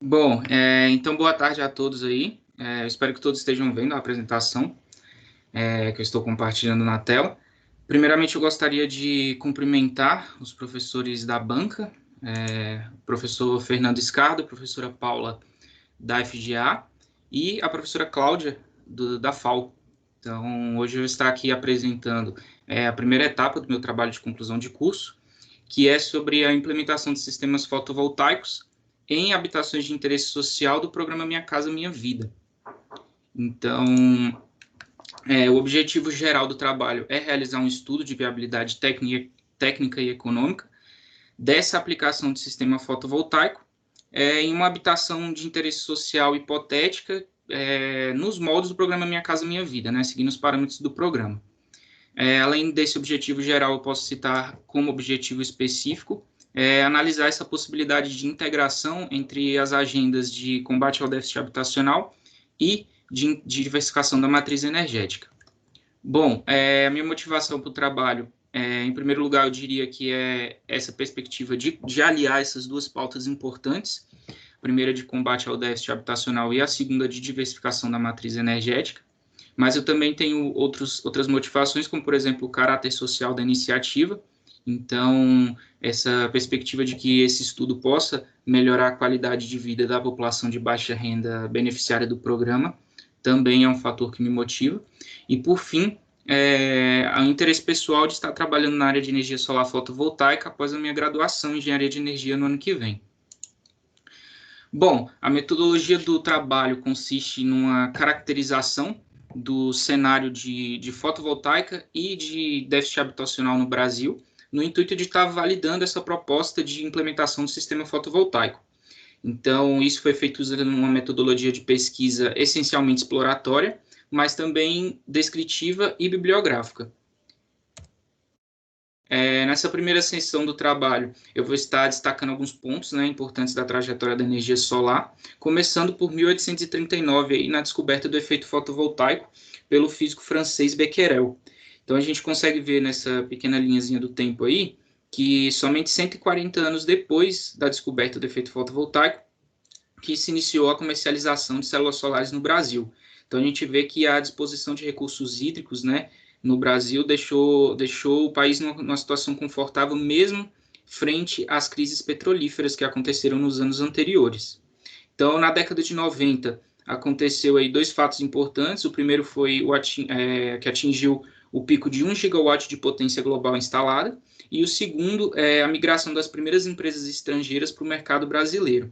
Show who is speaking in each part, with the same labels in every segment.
Speaker 1: Bom, então boa tarde a todos aí. Eu espero que todos estejam vendo a apresentação que eu estou compartilhando na tela. Primeiramente, eu gostaria de cumprimentar os professores da banca, o professor Fernando Escardo, a professora Paula da FGA e a professora Cláudia da FAO. Então, hoje eu vou estar aqui apresentando a primeira etapa do meu trabalho de conclusão de curso, que é sobre a implementação de sistemas fotovoltaicos em habitações de interesse social do programa Minha Casa Minha Vida. Então, o objetivo geral do trabalho é realizar um estudo de viabilidade técnica e econômica dessa aplicação de sistema fotovoltaico em uma habitação de interesse social hipotética nos moldes do programa Minha Casa Minha Vida, né, seguindo os parâmetros do programa. Além desse objetivo geral, eu posso citar como objetivo específico analisar essa possibilidade de integração entre as agendas de combate ao déficit habitacional e de diversificação da matriz energética. Bom, a minha motivação para o trabalho, em primeiro lugar, eu diria que é essa perspectiva de aliar essas duas pautas importantes, a primeira de combate ao déficit habitacional e a segunda de diversificação da matriz energética. Mas eu também tenho outras motivações, como, por exemplo, o caráter social da iniciativa. Então, essa perspectiva de que esse estudo possa melhorar a qualidade de vida da população de baixa renda beneficiária do programa também é um fator que me motiva. E, por fim, o interesse pessoal de estar trabalhando na área de energia solar fotovoltaica após a minha graduação em engenharia de energia no ano que vem. Bom, a metodologia do trabalho consiste numa caracterização do cenário de fotovoltaica e de déficit habitacional no Brasil, no intuito de estar validando essa proposta de implementação do sistema fotovoltaico. Então, isso foi feito usando uma metodologia de pesquisa essencialmente exploratória, mas também descritiva e bibliográfica. Nessa primeira sessão do trabalho, eu vou estar destacando alguns pontos, né, importantes da trajetória da energia solar, começando por 1839, aí, na descoberta do efeito fotovoltaico pelo físico francês Becquerel. Então, a gente consegue ver nessa pequena linhazinha do tempo aí, que somente 140 anos depois da descoberta do efeito fotovoltaico, que se iniciou a comercialização de células solares no Brasil. Então, a gente vê que a disposição de recursos hídricos, né, no Brasil deixou o país numa situação confortável, mesmo frente às crises petrolíferas que aconteceram nos anos anteriores. Então, na década de 90, aconteceu aí dois fatos importantes. O primeiro foi que atingiu o pico de 1 gigawatt de potência global instalada, e o segundo é a migração das primeiras empresas estrangeiras para o mercado brasileiro.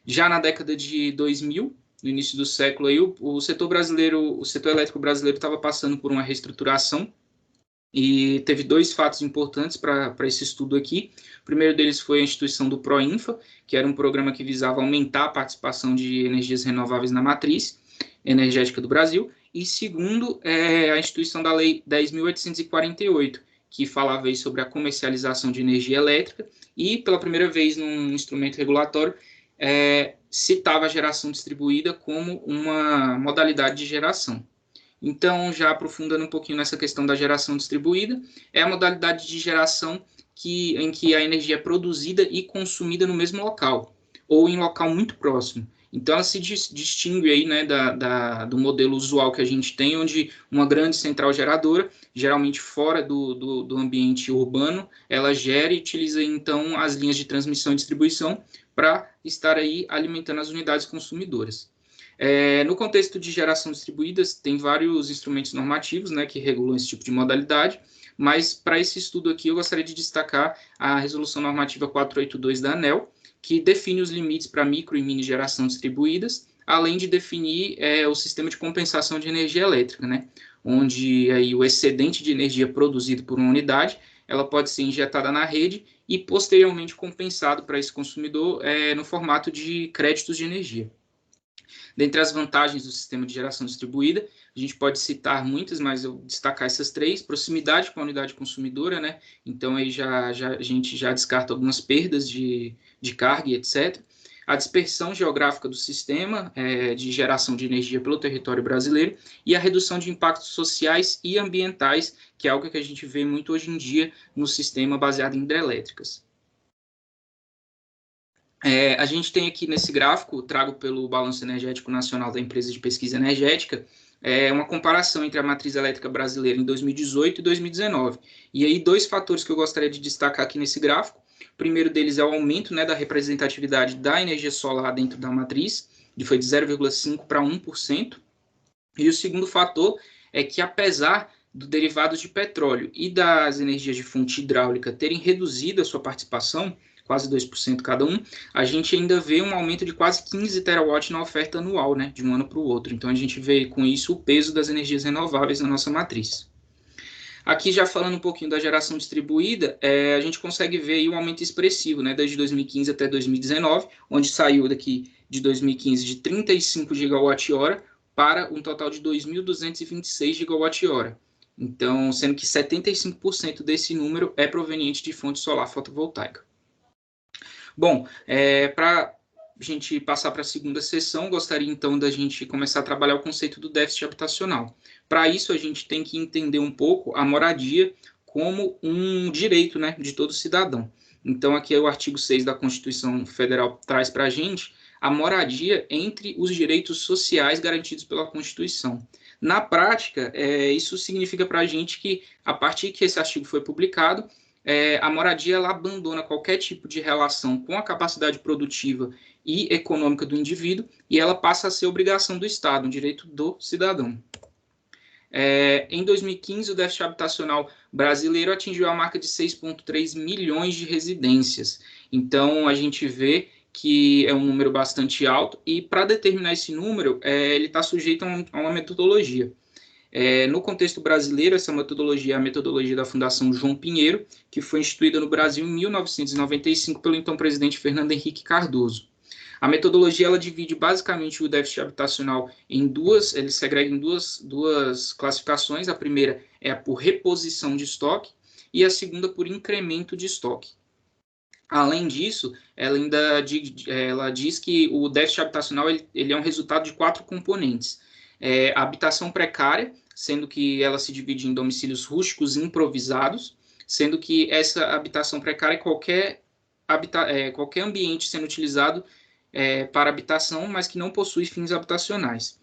Speaker 1: Já na década de 2000, no início do século, aí, o setor elétrico brasileiro estava passando por uma reestruturação e teve dois fatos importantes para esse estudo aqui. O primeiro deles foi a instituição do PROINFA, que era um programa que visava aumentar a participação de energias renováveis na matriz energética do Brasil. E segundo, a instituição da Lei 10.848, que falava aí sobre a comercialização de energia elétrica e, pela primeira vez num instrumento regulatório, citava a geração distribuída como uma modalidade de geração. Então, já aprofundando um pouquinho nessa questão da geração distribuída, é a modalidade de geração em que a energia é produzida e consumida no mesmo local, ou em local muito próximo. Então, ela se distingue aí, né, do modelo usual que a gente tem, onde uma grande central geradora, geralmente fora do ambiente urbano, ela gera e utiliza, então, as linhas de transmissão e distribuição para estar aí alimentando as unidades consumidoras. No contexto de geração distribuída, tem vários instrumentos normativos, né, que regulam esse tipo de modalidade, mas para esse estudo aqui eu gostaria de destacar a Resolução Normativa 482 da ANEEL, que define os limites para micro e mini geração distribuídas, além de definir o sistema de compensação de energia elétrica, né, onde aí o excedente de energia produzido por uma unidade, ela pode ser injetada na rede e posteriormente compensado para esse consumidor no formato de créditos de energia. Dentre as vantagens do sistema de geração distribuída, a gente pode citar muitas, mas eu destacar essas três: proximidade com a unidade consumidora, né? Então aí a gente já descarta algumas perdas de carga e etc. A dispersão geográfica do sistema de geração de energia pelo território brasileiro e a redução de impactos sociais e ambientais, que é algo que a gente vê muito hoje em dia no sistema baseado em hidrelétricas. A gente tem aqui nesse gráfico, trago pelo Balanço Energético Nacional da Empresa de Pesquisa Energética, uma comparação entre a matriz elétrica brasileira em 2018 e 2019. E aí, dois fatores que eu gostaria de destacar aqui nesse gráfico. O primeiro deles é o aumento, né, da representatividade da energia solar dentro da matriz, que foi de 0,5% para 1%. E o segundo fator é que, apesar dos derivados de petróleo e das energias de fonte hidráulica terem reduzido a sua participação, quase 2% cada um, a gente ainda vê um aumento de quase 15 terawatts na oferta anual, né, de um ano para o outro. Então, a gente vê com isso o peso das energias renováveis na nossa matriz. Aqui, já falando um pouquinho da geração distribuída, a gente consegue ver aí um aumento expressivo, né, desde 2015 até 2019, onde saiu daqui de 2015 de 35 gigawatt-hora para um total de 2.226 gigawatt-hora. Então, sendo que 75% desse número é proveniente de fonte solar fotovoltaica. Bom, para a gente passar para a segunda sessão, gostaria então da gente começar a trabalhar o conceito do déficit habitacional. Para isso, a gente tem que entender um pouco a moradia como um direito, né, de todo cidadão. Então, aqui é o artigo 6 da Constituição Federal traz para a gente a moradia entre os direitos sociais garantidos pela Constituição. Na prática, isso significa para a gente que, a partir que esse artigo foi publicado, a moradia ela abandona qualquer tipo de relação com a capacidade produtiva e econômica do indivíduo e ela passa a ser obrigação do Estado, um direito do cidadão. Em 2015, o déficit habitacional brasileiro atingiu a marca de 6,3 milhões de residências. Então, a gente vê que é um número bastante alto e, para determinar esse número, ele está sujeito a uma metodologia. No contexto brasileiro, essa metodologia é a metodologia da Fundação João Pinheiro, que foi instituída no Brasil em 1995 pelo então presidente Fernando Henrique Cardoso. A metodologia ela divide basicamente o déficit habitacional em duas, ele segrega em duas classificações. A primeira é por reposição de estoque e a segunda por incremento de estoque. Além disso, ela diz que o déficit habitacional ele é um resultado de 4 componentes. A habitação precária, sendo que ela se divide em domicílios rústicos e improvisados, sendo que essa habitação precária é qualquer ambiente sendo utilizado para habitação, mas que não possui fins habitacionais.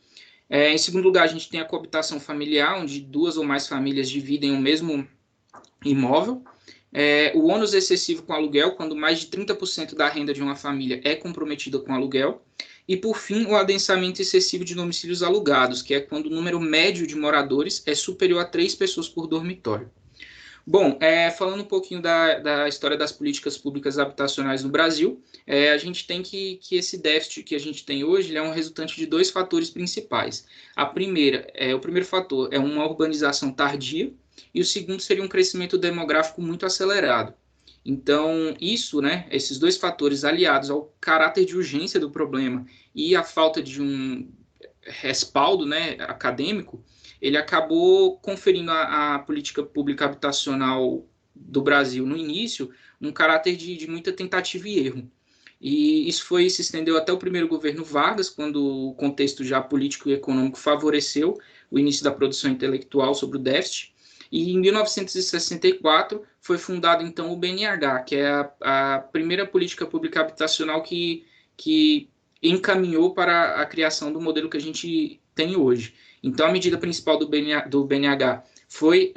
Speaker 1: Em segundo lugar, a gente tem a coabitação familiar, onde 2 ou mais famílias dividem o mesmo imóvel. O ônus excessivo com aluguel, quando mais de 30% da renda de uma família é comprometida com aluguel. E, por fim, o adensamento excessivo de domicílios alugados, que é quando o número médio de moradores é superior a 3 pessoas por dormitório. Bom, falando um pouquinho da história das políticas públicas habitacionais no Brasil, a gente tem que esse déficit que a gente tem hoje é um resultante de 2 fatores principais. O primeiro fator é uma urbanização tardia, e o segundo seria um crescimento demográfico muito acelerado. Então, esses 2 fatores aliados ao caráter de urgência do problema e a falta de um respaldo, né, acadêmico, ele acabou conferindo à política pública habitacional do Brasil, no início, um caráter de muita tentativa e erro. E isso se estendeu até o primeiro governo Vargas, quando o contexto já político e econômico favoreceu o início da produção intelectual sobre o déficit. E em 1964 foi fundado, então, o BNH, que é a primeira política pública habitacional que encaminhou para a criação do modelo que a gente tem hoje. Então, a medida principal do BNH foi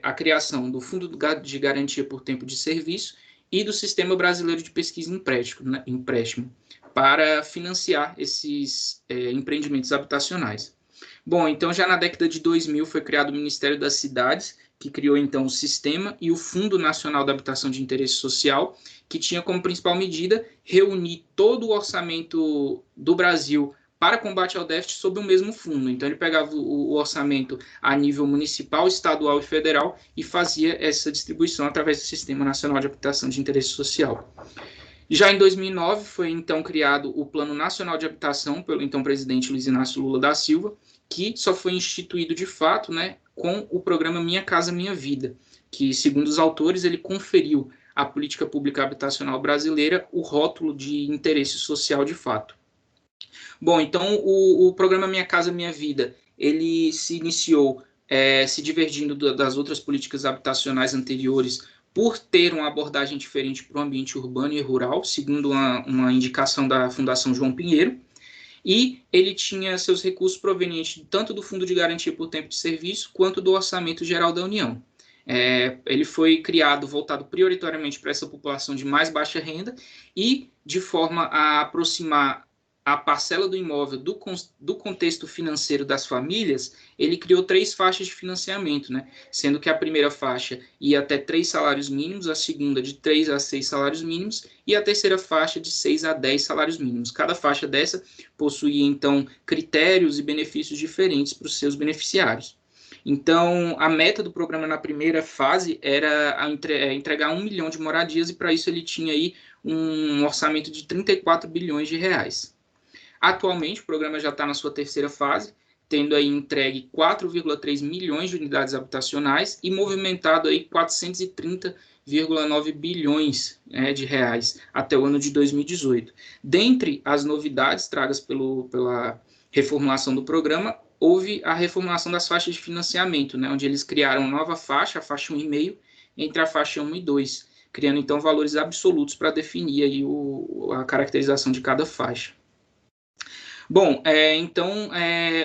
Speaker 1: a criação do Fundo de Garantia por Tempo de Serviço e do Sistema Brasileiro de Pesquisa e Empréstimo para financiar esses empreendimentos habitacionais. Bom, então já na década de 2000 foi criado o Ministério das Cidades, que criou então o sistema, e o Fundo Nacional da Habitação de Interesse Social, que tinha como principal medida reunir todo o orçamento do Brasil para combate ao déficit sob o mesmo fundo. Então ele pegava o orçamento a nível municipal, estadual e federal e fazia essa distribuição através do Sistema Nacional de Habitação de Interesse Social. Já em 2009 foi então criado o Plano Nacional de Habitação pelo então presidente Luiz Inácio Lula da Silva, que só foi instituído de fato, né, com o programa Minha Casa Minha Vida, que, segundo os autores, ele conferiu à política pública habitacional brasileira o rótulo de interesse social de fato. Bom, então o programa Minha Casa Minha Vida, ele se iniciou se divergindo das outras políticas habitacionais anteriores por ter uma abordagem diferente para o ambiente urbano e rural, segundo uma indicação da Fundação João Pinheiro, e ele tinha seus recursos provenientes tanto do Fundo de Garantia por Tempo de Serviço quanto do Orçamento Geral da União. Ele foi criado, voltado prioritariamente para essa população de mais baixa renda e de forma a aproximar a parcela do imóvel do contexto financeiro das famílias, ele criou 3 faixas de financiamento, né? Sendo que a primeira faixa ia até 3 salários mínimos, a segunda de 3 a 6 salários mínimos e a terceira faixa de 6 a 10 salários mínimos. Cada faixa dessa possuía, então, critérios e benefícios diferentes para os seus beneficiários. Então, a meta do programa na primeira fase era entregar 1 milhão de moradias e, para isso, ele tinha aí um orçamento de 34 bilhões de reais. Atualmente, o programa já está na sua terceira fase, tendo aí entregue 4,3 milhões de unidades habitacionais e movimentado aí 430,9 bilhões de reais até o ano de 2018. Dentre as novidades tragas pela reformulação do programa, houve a reformulação das faixas de financiamento, né, onde eles criaram nova faixa, a faixa 1,5, entre a faixa 1 e 2, criando então valores absolutos para definir aí a caracterização de cada faixa. Bom, então,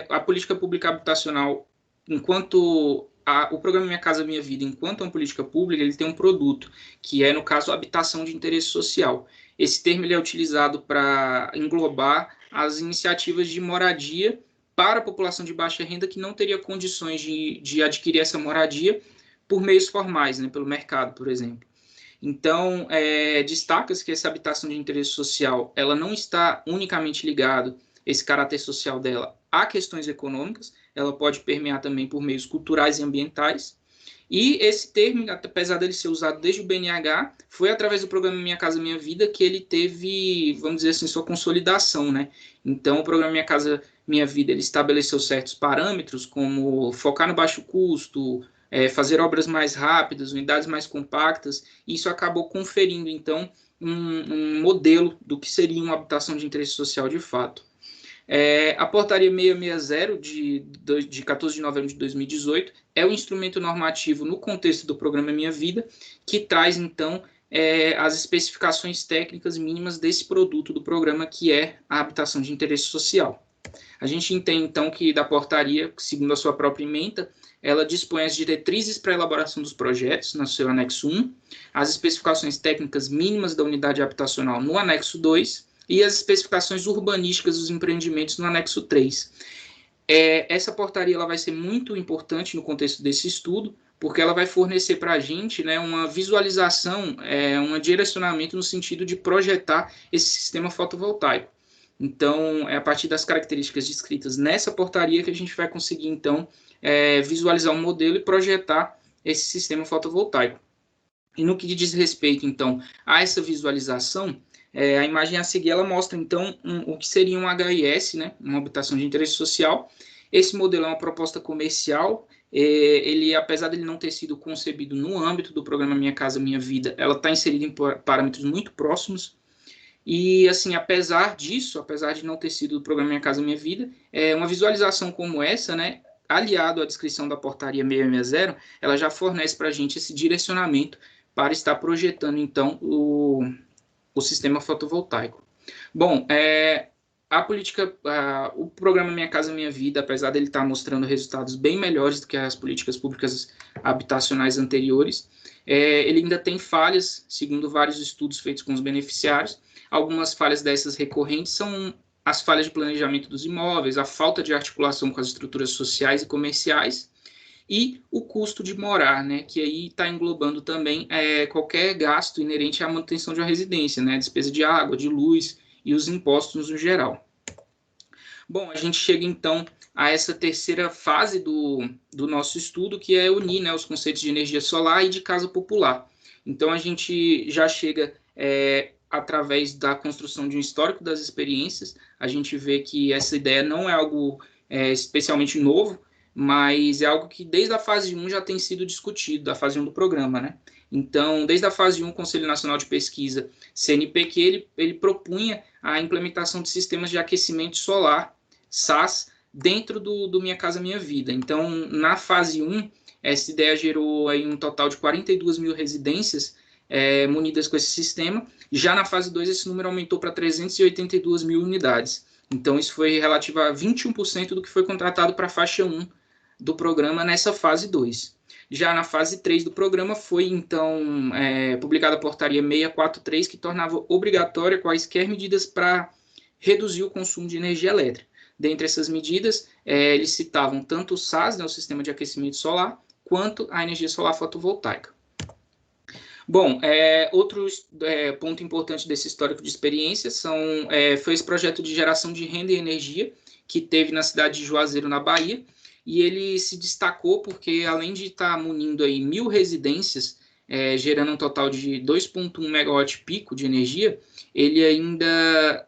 Speaker 1: a política pública habitacional, enquanto o programa Minha Casa Minha Vida, enquanto uma política pública, ele tem um produto, que é, no caso, a habitação de interesse social. Esse termo ele é utilizado para englobar as iniciativas de moradia para a população de baixa renda que não teria condições de adquirir essa moradia por meios formais, né, pelo mercado, por exemplo. Então, destaca-se que essa habitação de interesse social, ela não está unicamente ligada, esse caráter social dela, a questões econômicas, ela pode permear também por meios culturais e ambientais, e esse termo, apesar dele ser usado desde o BNH, foi através do programa Minha Casa Minha Vida que ele teve, vamos dizer assim, sua consolidação, né? Então, o programa Minha Casa Minha Vida, ele estabeleceu certos parâmetros, como focar no baixo custo, fazer obras mais rápidas, unidades mais compactas, e isso acabou conferindo, então, um modelo do que seria uma habitação de interesse social de fato. A portaria 660 de 14 de novembro de 2018 é o instrumento normativo no contexto do programa Minha Vida, que traz, então, as especificações técnicas mínimas desse produto do programa, que é a habitação de interesse social. A gente entende, então, que da portaria, segundo a sua própria ementa, ela dispõe as diretrizes para a elaboração dos projetos, no seu anexo 1, as especificações técnicas mínimas da unidade habitacional no anexo 2, e as especificações urbanísticas dos empreendimentos no anexo 3. Essa portaria ela vai ser muito importante no contexto desse estudo, porque ela vai fornecer para a gente, né, uma visualização, um direcionamento no sentido de projetar esse sistema fotovoltaico. Então, é a partir das características descritas nessa portaria que a gente vai conseguir, então, visualizar um modelo e projetar esse sistema fotovoltaico. E no que diz respeito, então, a essa visualização, a imagem a seguir, ela mostra, então, o que seria um HIS, né, uma habitação de interesse social. Esse modelo é uma proposta comercial, ele, apesar de ele não ter sido concebido no âmbito do programa Minha Casa Minha Vida, ela está inserida em parâmetros muito próximos, e, assim, apesar disso, apesar de não ter sido do programa Minha Casa Minha Vida, uma visualização como essa, né, aliado à descrição da portaria 660, ela já fornece para a gente esse direcionamento para estar projetando, então, o sistema fotovoltaico. Bom, o programa Minha Casa Minha Vida, apesar dele estar mostrando resultados bem melhores do que as políticas públicas habitacionais anteriores, ele ainda tem falhas, segundo vários estudos feitos com os beneficiários. Algumas falhas dessas recorrentes são as falhas de planejamento dos imóveis, a falta de articulação com as estruturas sociais e comerciais, e o custo de morar, né, que aí está englobando também qualquer gasto inerente à manutenção de uma residência, né, despesa de água, de luz e os impostos no geral. Bom, a gente chega então a essa terceira fase do nosso estudo, que é unir, né, os conceitos de energia solar e de casa popular. Então a gente já chega através da construção de um histórico das experiências, a gente vê que essa ideia não é algo especialmente novo, mas é algo que desde a fase 1 já tem sido discutido, da fase 1 do programa, né? Então, desde a fase 1, o Conselho Nacional de Pesquisa, CNPq, ele propunha a implementação de sistemas de aquecimento solar, SAS, dentro do Minha Casa Minha Vida. Então, na fase 1, essa ideia gerou aí um total de 42 mil residências munidas com esse sistema. Já na fase 2, esse número aumentou para 382 mil unidades. Então, isso foi relativo a 21% do que foi contratado para a faixa 1 do programa nessa fase 2. Já na fase 3 do programa foi, então, publicada a portaria 643, que tornava obrigatória quaisquer medidas para reduzir o consumo de energia elétrica. Dentre essas medidas, eles citavam tanto o SAS, né, o Sistema de Aquecimento Solar, quanto a energia solar fotovoltaica. Bom, outro ponto importante desse histórico de experiência foi esse projeto de geração de renda e energia que teve na cidade de Juazeiro, na Bahia, e ele se destacou porque, além de estar munindo aí 1.000 residências, gerando um total de 2,1 megawatt pico de energia, ele ainda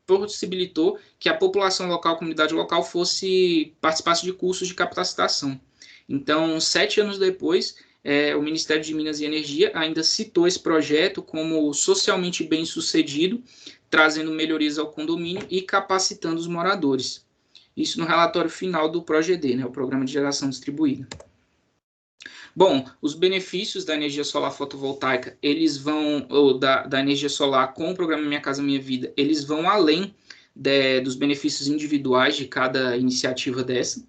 Speaker 1: possibilitou que a população local, a comunidade local, participasse de cursos de capacitação. Então, 7 anos depois, o Ministério de Minas e Energia ainda citou esse projeto como socialmente bem-sucedido, trazendo melhorias ao condomínio e capacitando os moradores. Isso no relatório final do PROGD, né, o Programa de Geração Distribuída. Bom, os benefícios da energia solar fotovoltaica, da energia solar com o programa Minha Casa Minha Vida, eles vão além dos benefícios individuais de cada iniciativa dessa.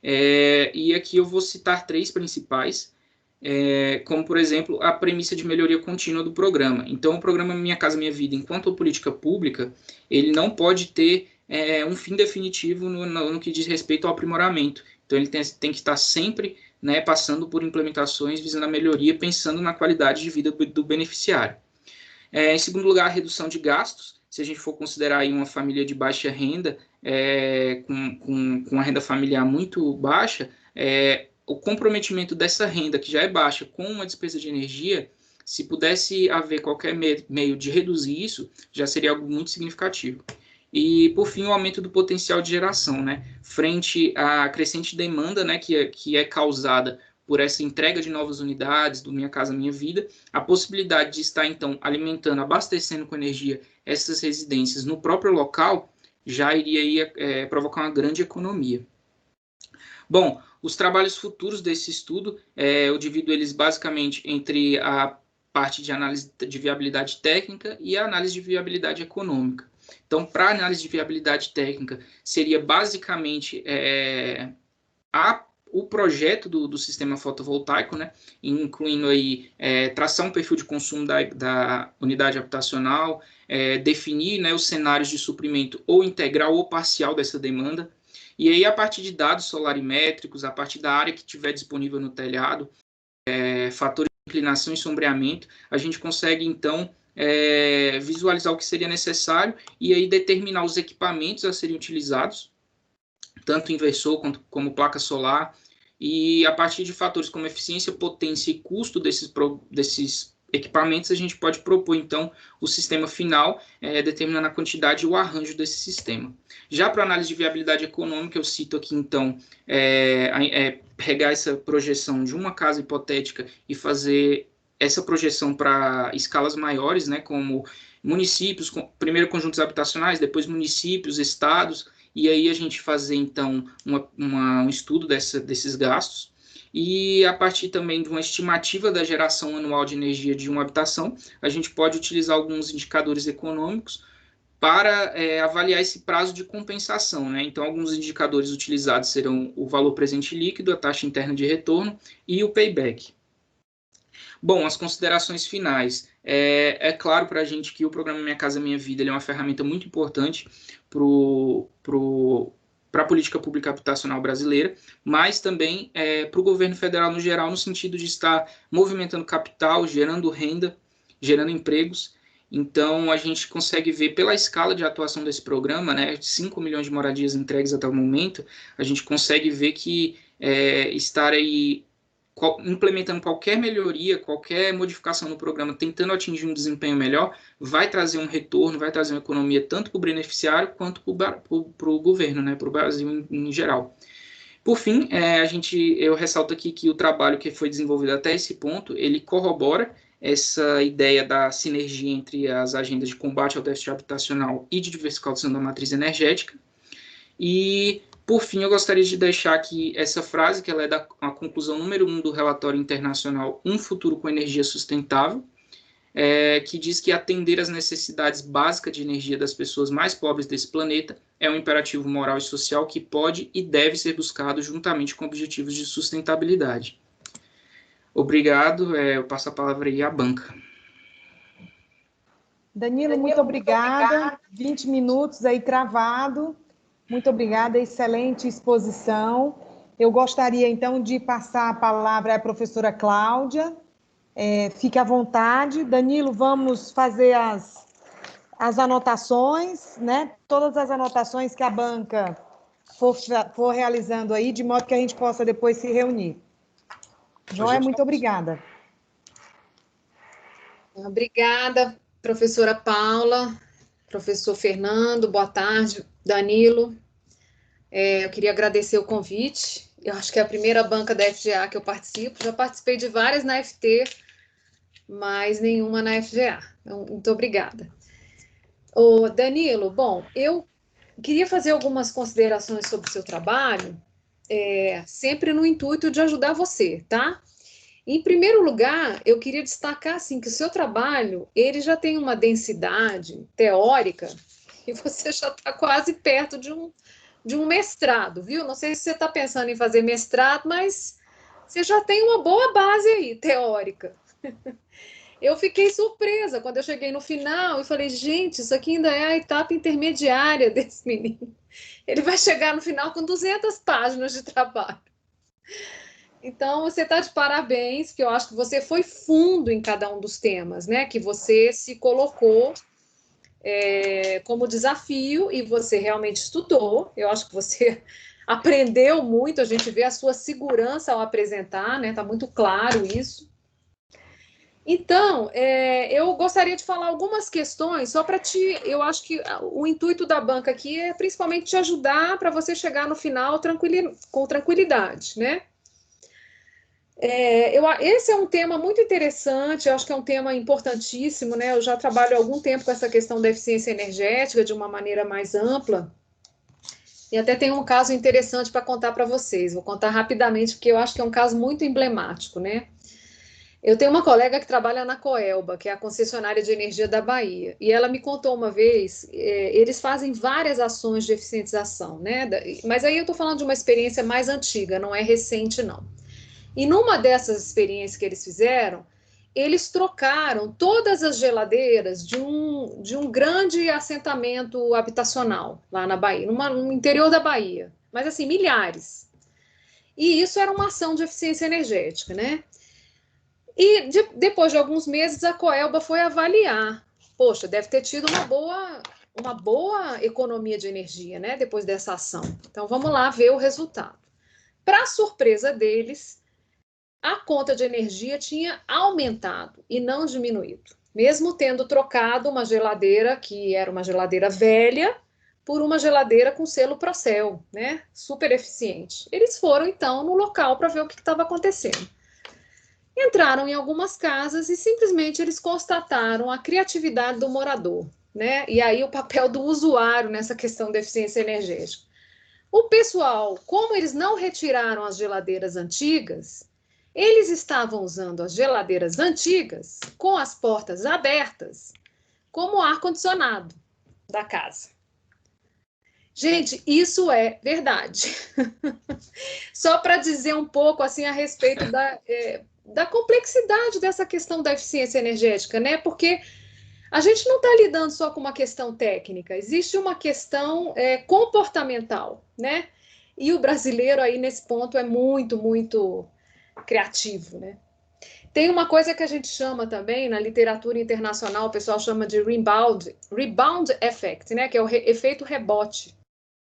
Speaker 1: E aqui eu vou citar 3 principais, como, por exemplo, a premissa de melhoria contínua do programa. Então, o programa Minha Casa Minha Vida, enquanto política pública, ele não pode ter um fim definitivo no que diz respeito ao aprimoramento. Então, ele tem que estar sempre, né, passando por implementações visando a melhoria, pensando na qualidade de vida do beneficiário. Em segundo lugar, a redução de gastos. Se a gente for considerar aí uma família de baixa renda, com uma renda familiar muito baixa, o comprometimento dessa renda, que já é baixa, com uma despesa de energia, se pudesse haver qualquer meio de reduzir isso, já seria algo muito significativo. E, por fim, o aumento do potencial de geração, né? Frente à crescente demanda, né, que é causada por essa entrega de novas unidades do Minha Casa Minha Vida, a possibilidade de estar, então, alimentando, abastecendo com energia essas residências no próprio local, já iria provocar uma grande economia. Bom, os trabalhos futuros desse estudo, eu divido eles basicamente entre a parte de análise de viabilidade técnica e a análise de viabilidade econômica. Então, para a análise de viabilidade técnica, seria basicamente o projeto do sistema fotovoltaico, né, incluindo aí traçar um perfil de consumo da unidade habitacional, definir, né, os cenários de suprimento ou integral ou parcial dessa demanda, e aí a partir de dados solarimétricos, a partir da área que estiver disponível no telhado, fatores de inclinação e sombreamento, a gente consegue então visualizar o que seria necessário e aí determinar os equipamentos a serem utilizados, tanto inversor como placa solar, e a partir de fatores como eficiência, potência e custo desses equipamentos, a gente pode propor, então, o sistema final, determinando a quantidade e o arranjo desse sistema. Já para análise de viabilidade econômica, eu cito aqui, então, pegar essa projeção de uma casa hipotética e fazer essa projeção para escalas maiores, né, como municípios, primeiro conjuntos habitacionais, depois municípios, estados, e aí a gente fazer, então, um estudo desses gastos, e a partir também de uma estimativa da geração anual de energia de uma habitação, a gente pode utilizar alguns indicadores econômicos para avaliar esse prazo de compensação, né? Então, alguns indicadores utilizados serão o valor presente líquido, a taxa interna de retorno e o payback. Bom, as considerações finais. É claro para a gente que o programa Minha Casa Minha Vida ele é uma ferramenta muito importante para a política pública habitacional brasileira, mas também para o governo federal no geral, no sentido de estar movimentando capital, gerando renda, gerando empregos. Então, a gente consegue ver pela escala de atuação desse programa, né, 5 milhões de moradias entregues até o momento, a gente consegue ver que estar aí implementando qualquer melhoria, qualquer modificação no programa, tentando atingir um desempenho melhor, vai trazer um retorno, vai trazer uma economia tanto para o beneficiário quanto para o governo, né, para o Brasil em geral. Por fim, eu ressalto aqui que o trabalho que foi desenvolvido até esse ponto, ele corrobora essa ideia da sinergia entre as agendas de combate ao déficit habitacional e de diversificação da matriz energética. E, por fim, eu gostaria de deixar aqui essa frase, que ela é a conclusão número 1 do relatório internacional Um Futuro com Energia Sustentável, que diz que atender às necessidades básicas de energia das pessoas mais pobres desse planeta é um imperativo moral e social que pode e deve ser buscado juntamente com objetivos de sustentabilidade. Obrigado, eu passo a palavra aí à banca.
Speaker 2: Danilo, muito obrigada. 20 minutos aí travado. Muito obrigada, excelente exposição. Eu gostaria, então, de passar a palavra à professora Cláudia. Fique à vontade. Danilo, vamos fazer as anotações, né? Todas as anotações que a banca for realizando aí, de modo que a gente possa depois se reunir. Joia, muito obrigada.
Speaker 3: Obrigada, professora Paula, professor Fernando, boa tarde, Danilo. Eu queria agradecer o convite. Eu acho que é a primeira banca da FGA que eu participo. Já participei de várias na FT, mas nenhuma na FGA. Então, muito obrigada. Ô, Danilo, bom, eu queria fazer algumas considerações sobre o seu trabalho, sempre no intuito de ajudar você, tá? Em primeiro lugar, eu queria destacar assim, que o seu trabalho ele já tem uma densidade teórica e você já está quase perto de um mestrado, viu? Não sei se você está pensando em fazer mestrado, mas você já tem uma boa base aí, teórica. Eu fiquei surpresa quando eu cheguei no final e falei, gente, isso aqui ainda é a etapa intermediária desse menino. Ele vai chegar no final com 200 páginas de trabalho. Então, você está de parabéns, que eu acho que você foi fundo em cada um dos temas, né? Que você se colocou como desafio e você realmente estudou. Eu acho que você aprendeu muito, a gente vê a sua segurança ao apresentar, né? Está muito claro isso. Então, eu gostaria de falar algumas questões, só para eu acho que o intuito da banca aqui é principalmente te ajudar para você chegar no final com tranquilidade, né? Esse é um tema muito interessante, eu acho que é um tema importantíssimo, né? Eu já trabalho há algum tempo com essa questão da eficiência energética de uma maneira mais ampla. E até tem um caso interessante para contar para vocês. Vou contar rapidamente, porque eu acho que é um caso muito emblemático, né? Eu tenho uma colega que trabalha na Coelba, que é a concessionária de energia da Bahia, e ela me contou uma vez, eles fazem várias ações de eficientização, né? Mas aí eu estou falando de uma experiência mais antiga, não é recente, não. E numa dessas experiências que eles fizeram, eles trocaram todas as geladeiras de um grande assentamento habitacional lá na Bahia, no interior da Bahia, mas assim, milhares. E isso era uma ação de eficiência energética, né? E depois de alguns meses, a Coelba foi avaliar. Poxa, deve ter tido uma boa economia de energia, né? Depois dessa ação. Então, vamos lá ver o resultado. Para surpresa deles, a conta de energia tinha aumentado e não diminuído, mesmo tendo trocado uma geladeira, que era uma geladeira velha, por uma geladeira com selo Procel, né? Super eficiente. Eles foram, então, no local para ver o que estava acontecendo. Entraram em algumas casas e simplesmente eles constataram a criatividade do morador, né? E aí o papel do usuário nessa questão da eficiência energética. O pessoal, como eles não retiraram as geladeiras antigas, eles estavam usando as geladeiras antigas com as portas abertas como ar-condicionado da casa. Gente, isso é verdade. Só para dizer um pouco assim a respeito da complexidade dessa questão da eficiência energética, né? Porque a gente não está lidando só com uma questão técnica, existe uma questão comportamental, né? E o brasileiro aí nesse ponto é muito, muito criativo, né? Tem uma coisa que a gente chama também, na literatura internacional, o pessoal chama de rebound effect, né? Que é o efeito rebote.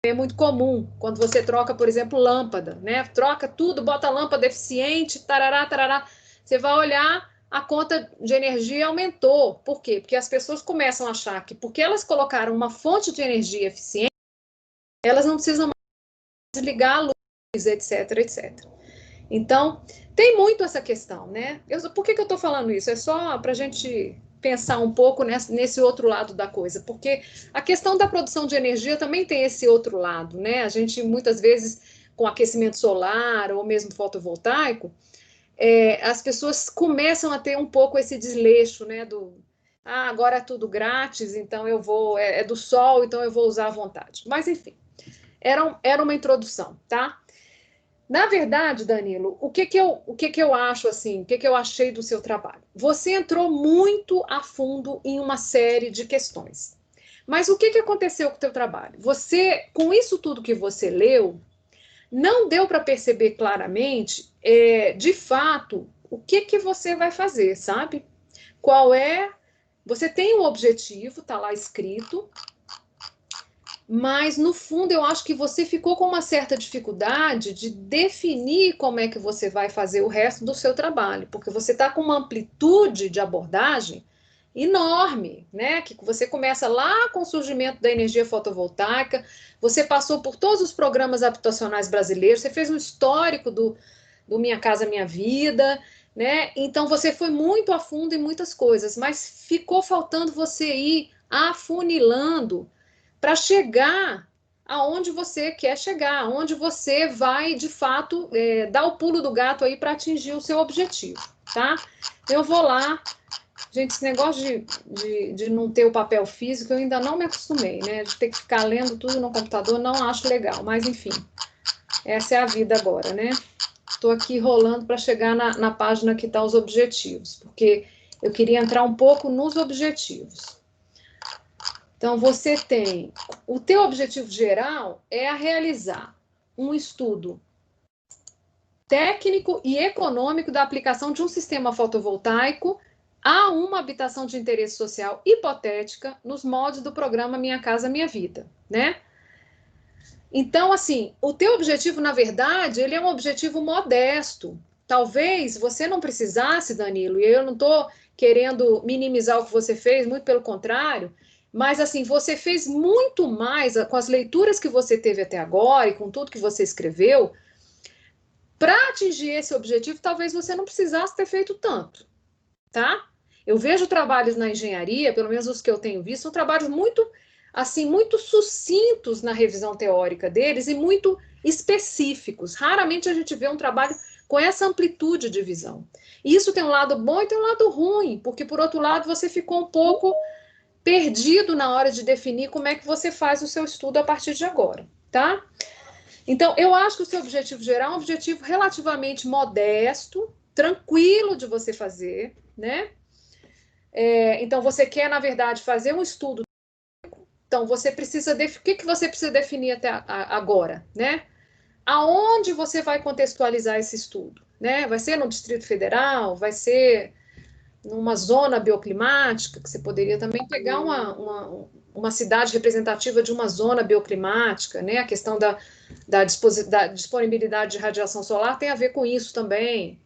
Speaker 3: É muito comum quando você troca, por exemplo, lâmpada, né? Troca tudo, bota lâmpada eficiente, tarará, tarará. Você vai olhar, a conta de energia aumentou. Por quê? Porque as pessoas começam a achar que porque elas colocaram uma fonte de energia eficiente, elas não precisam mais desligar a luz, etc, etc. Então, tem muito essa questão, né? Por que eu estou falando isso? É só para a gente pensar um pouco nesse outro lado da coisa, porque a questão da produção de energia também tem esse outro lado, né? A gente, muitas vezes, com aquecimento solar ou mesmo fotovoltaico, as pessoas começam a ter um pouco esse desleixo, né? Agora é tudo grátis, então eu vou, é do sol, então eu vou usar à vontade. Mas, enfim, era uma introdução, tá? Na verdade, Danilo, o que eu acho assim, o que eu achei do seu trabalho? Você entrou muito a fundo em uma série de questões. Mas o que aconteceu com o teu trabalho? Você, com isso tudo que você leu, não deu para perceber claramente, de fato, o que você vai fazer, sabe? Qual é? Você tem um objetivo, tá lá escrito, mas, no fundo, eu acho que você ficou com uma certa dificuldade de definir como é que você vai fazer o resto do seu trabalho, porque você está com uma amplitude de abordagem enorme, né? Que você começa lá com o surgimento da energia fotovoltaica, você passou por todos os programas habitacionais brasileiros, você fez um histórico do Minha Casa Minha Vida, né? Então, você foi muito a fundo em muitas coisas, mas ficou faltando você ir afunilando para chegar aonde você quer chegar, onde você vai, de fato, dar o pulo do gato aí para atingir o seu objetivo, tá? Eu vou lá. Gente, esse negócio de não ter o papel físico, eu ainda não me acostumei, né? De ter que ficar lendo tudo no computador, não acho legal, mas enfim, essa é a vida agora, né? Estou aqui rolando para chegar na página que está os objetivos, porque eu queria entrar um pouco nos objetivos. Então, você tem... O teu objetivo geral é a realizar um estudo técnico e econômico da aplicação de um sistema fotovoltaico a uma habitação de interesse social hipotética nos moldes do programa Minha Casa Minha Vida, né? Então, assim, o teu objetivo, na verdade, ele é um objetivo modesto. Talvez você não precisasse, Danilo, e eu não estou querendo minimizar o que você fez, muito pelo contrário, mas, assim, você fez muito mais com as leituras que você teve até agora e com tudo que você escreveu. Para atingir esse objetivo, talvez você não precisasse ter feito tanto, tá? Eu vejo trabalhos na engenharia, pelo menos os que eu tenho visto, são trabalhos muito, assim, muito sucintos na revisão teórica deles e muito específicos. Raramente a gente vê um trabalho com essa amplitude de visão. E isso tem um lado bom e tem um lado ruim, porque, por outro lado, você ficou um pouco perdido na hora de definir como é que você faz o seu estudo a partir de agora, tá? Então, eu acho que o seu objetivo geral é um objetivo relativamente modesto, tranquilo de você fazer, né? Então, você quer, na verdade, fazer um estudo. Então, você precisa... O que você precisa definir até agora, né? Aonde você vai contextualizar esse estudo, né? Vai ser no Distrito Federal? Vai ser numa zona bioclimática, que você poderia também pegar uma cidade representativa de uma zona bioclimática, né? A questão da disponibilidade de radiação solar tem a ver com isso também.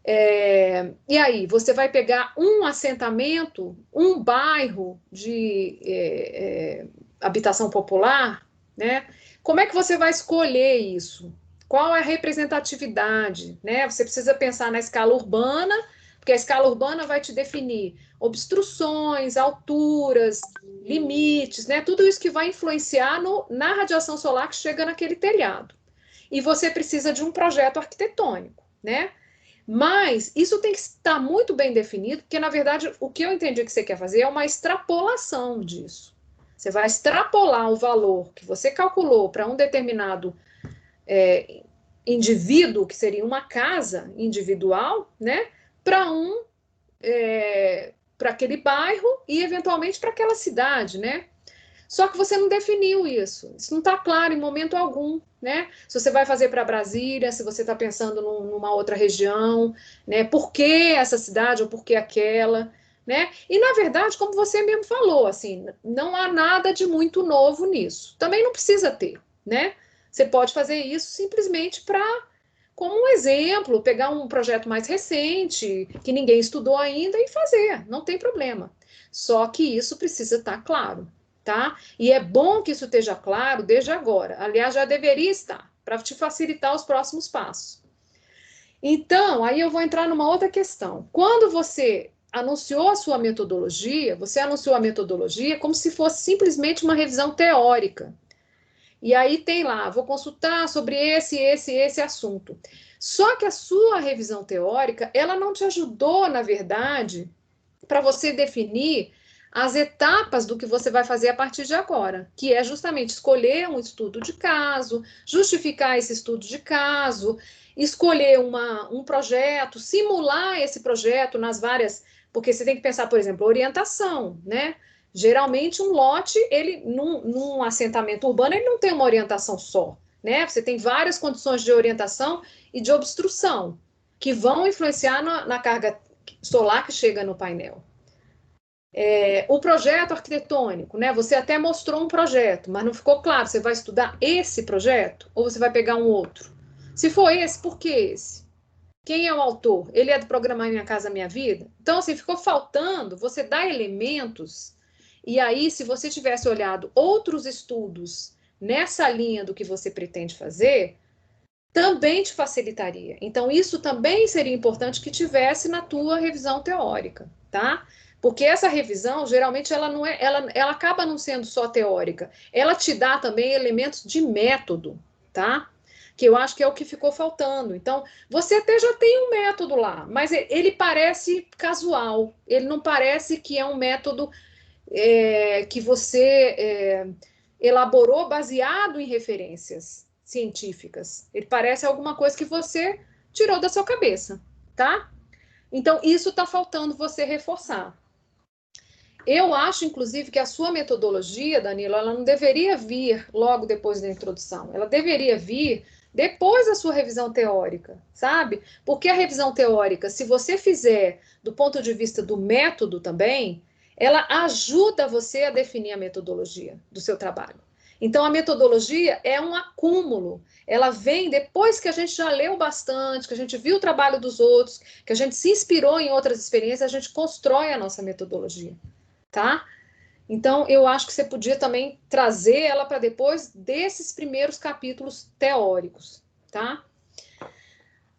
Speaker 3: E aí, você vai pegar um assentamento, um bairro de habitação popular, né? Como é que você vai escolher isso? Qual é a representatividade, né? Você precisa pensar na escala urbana, porque a escala urbana vai te definir obstruções, alturas, limites, né? Tudo isso que vai influenciar na radiação solar que chega naquele telhado. E você precisa de um projeto arquitetônico, né? Mas isso tem que estar muito bem definido, porque, na verdade, o que eu entendi que você quer fazer é uma extrapolação disso. Você vai extrapolar o valor que você calculou para um determinado indivíduo, que seria uma casa individual, né? Para aquele bairro e, eventualmente, para aquela cidade, né? Só que você não definiu isso. Isso não está claro em momento algum, né? Se você vai fazer para Brasília, se você está pensando numa outra região, né? Por que essa cidade ou por que aquela, né? E, na verdade, como você mesmo falou, assim, não há nada de muito novo nisso. Também não precisa ter, né? Você pode fazer isso simplesmente como um exemplo, pegar um projeto mais recente, que ninguém estudou ainda e fazer, não tem problema. Só que isso precisa estar claro, tá? E é bom que isso esteja claro desde agora. Aliás, já deveria estar, para te facilitar os próximos passos. Então, aí eu vou entrar numa outra questão. Quando você anunciou a sua metodologia, você anunciou a metodologia como se fosse simplesmente uma revisão teórica. E aí tem lá, vou consultar sobre esse assunto. Só que a sua revisão teórica, ela não te ajudou, na verdade, para você definir as etapas do que você vai fazer a partir de agora, que é justamente escolher um estudo de caso, justificar esse estudo de caso, escolher um projeto, simular esse projeto nas várias... Porque você tem que pensar, por exemplo, orientação, né? Geralmente um lote, ele num assentamento urbano, ele não tem uma orientação só, né? Você tem várias condições de orientação e de obstrução que vão influenciar na carga solar que chega no painel. O projeto arquitetônico, né? Você até mostrou um projeto, mas não ficou claro, você vai estudar esse projeto ou você vai pegar um outro? Se for esse, por que esse? Quem é o autor? Ele é do programa Minha Casa Minha Vida? Então, assim, ficou faltando você dar elementos, e aí, se você tivesse olhado outros estudos nessa linha do que você pretende fazer, também te facilitaria. Então, isso também seria importante que tivesse na tua revisão teórica, tá? Porque essa revisão, geralmente, ela acaba não sendo só teórica. Ela te dá também elementos de método, tá? Que eu acho que é o que ficou faltando. Então, você até já tem um método lá, mas ele parece casual. Ele não parece que é um método que você elaborou baseado em referências científicas. Ele parece alguma coisa que você tirou da sua cabeça, tá? Então, isso está faltando você reforçar. Eu acho, inclusive, que a sua metodologia, Danilo, ela não deveria vir logo depois da introdução. Ela deveria vir depois da sua revisão teórica, sabe? Porque a revisão teórica, se você fizer do ponto de vista do método também, ela ajuda você a definir a metodologia do seu trabalho. Então, a metodologia é um acúmulo. Ela vem depois que a gente já leu bastante, que a gente viu o trabalho dos outros, que a gente se inspirou em outras experiências, a gente constrói a nossa metodologia, tá? Então, eu acho que você podia também trazer ela para depois desses primeiros capítulos teóricos, tá?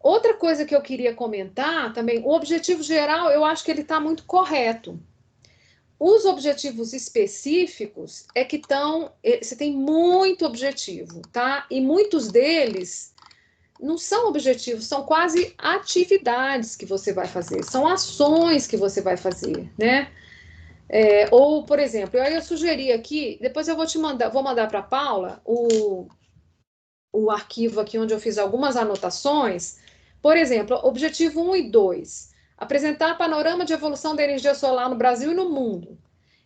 Speaker 3: Outra coisa que eu queria comentar também, o objetivo geral, eu acho que ele está muito correto. Os objetivos específicos é que você tem muito objetivo, tá? E muitos deles não são objetivos, são quase atividades que você vai fazer, são ações que você vai fazer, né? Ou, por exemplo, eu sugeri aqui, depois eu vou mandar para a Paula o arquivo aqui onde eu fiz algumas anotações. Por exemplo, objetivo 1 e 2. Apresentar panorama de evolução da energia solar no Brasil e no mundo.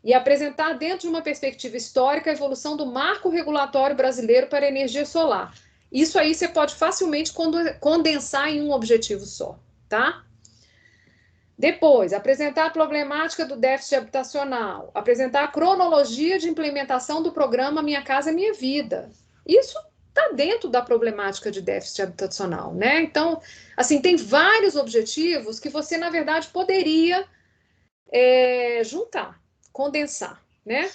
Speaker 3: E apresentar, dentro de uma perspectiva histórica, a evolução do marco regulatório brasileiro para a energia solar. Isso aí você pode facilmente condensar em um objetivo só, tá? Depois, apresentar a problemática do déficit habitacional. Apresentar a cronologia de implementação do programa Minha Casa Minha Vida. Isso está dentro da problemática de déficit habitacional, né? Então, assim, tem vários objetivos que você, na verdade, poderia juntar, condensar, né?